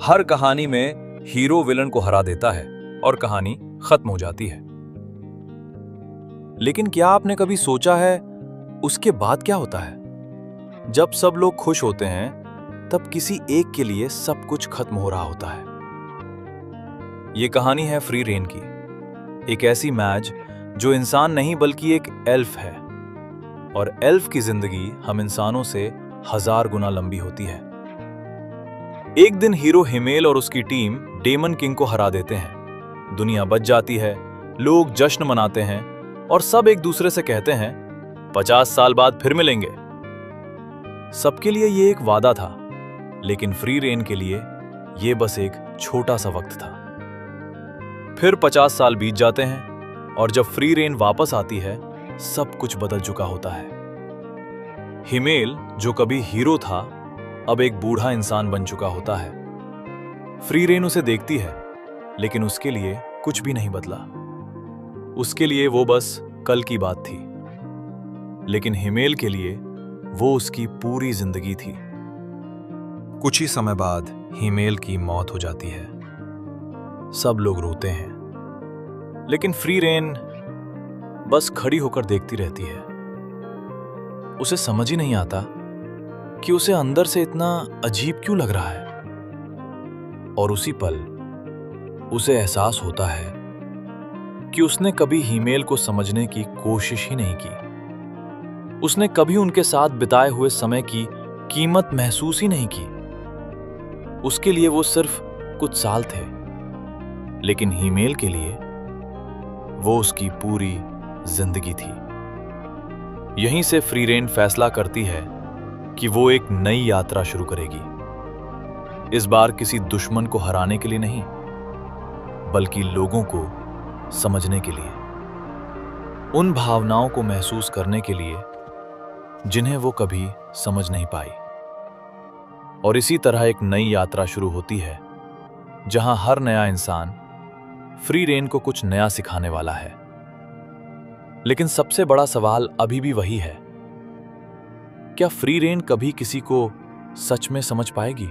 हर कहानी में hero villain को हरा देता है और कहानी खत्म हो जाती है। लेकिन क्या आपने कभी सोचा है उसके बाद क्या होता है? जब सब लोग खुश होते हैं तब किसी एक के लिए सब कुछ खत्म हो रहा होता है। यह कहानी है फ्री रेन की, एक ऐसी मैज जो इंसान नहीं बल्कि एक एल्फ है, और एल्फ की जिंदगी हम इंसानों से 1000 गुना लंबी होती है। एक दिन हीरो हिमेल और उसकी टीम डेमन किंग को हरा देते हैं। दुनिया बच जाती है, लोग जश्न मनाते हैं और सब एक दूसरे से कहते हैं 50 साल बाद फिर मिलेंगे। सबके लिए ये एक वादा था, लेकिन फ्री रेन के लिए ये बस एक छोटा सा वक्त था। फिर 50 साल बीत जाते हैं और जब फ्री रेन वापस आती है सब कुछ बदल चुका होता है। हिमेल जो कभी हीरो था अब एक बूढ़ा इंसान बन चुका होता है। फ्री रेन उसे देखती है, लेकिन उसके लिए कुछ भी नहीं बदला। उसके लिए वो बस कल की बात थी, लेकिन हिमेल के लिए वो उसकी पूरी जिंदगी थी। कुछ ही समय बाद हिमेल की मौत हो जाती है। सब लोग रोते हैं, लेकिन फ्री रेन बस खड़ी होकर देखती रहती है। उसे समझ ही नहीं आता कि उसे अंदर से इतना अजीब क्यों लग रहा है। और उसी पल उसे एहसास होता है कि उसने कभी हिमेल को समझने की कोशिश ही नहीं की। उसने कभी उनके साथ बिताए हुए समय की कीमत महसूस ही नहीं की। उसके लिए वो सिर्फ कुछ साल थे, लेकिन हिमेल के लिए वो उसकी पूरी जिंदगी थी। यहीं से फ्री रेन फैसला करती है कि वो एक नई यात्रा शुरू करेगी। इस बार किसी दुश्मन को हराने के लिए नहीं, बल्कि लोगों को समझने के लिए, उन भावनाओं को महसूस करने के लिए जिन्हें वो कभी समझ नहीं पाई। और इसी तरह एक नई यात्रा शुरू होती है, जहां हर नया इंसान फ्री रेन को कुछ नया सिखाने वाला है। लेकिन सबसे बड़ा सवाल अभी भी वही है, क्या फ्री रेन कभी किसी को सच में समझ पाएगी?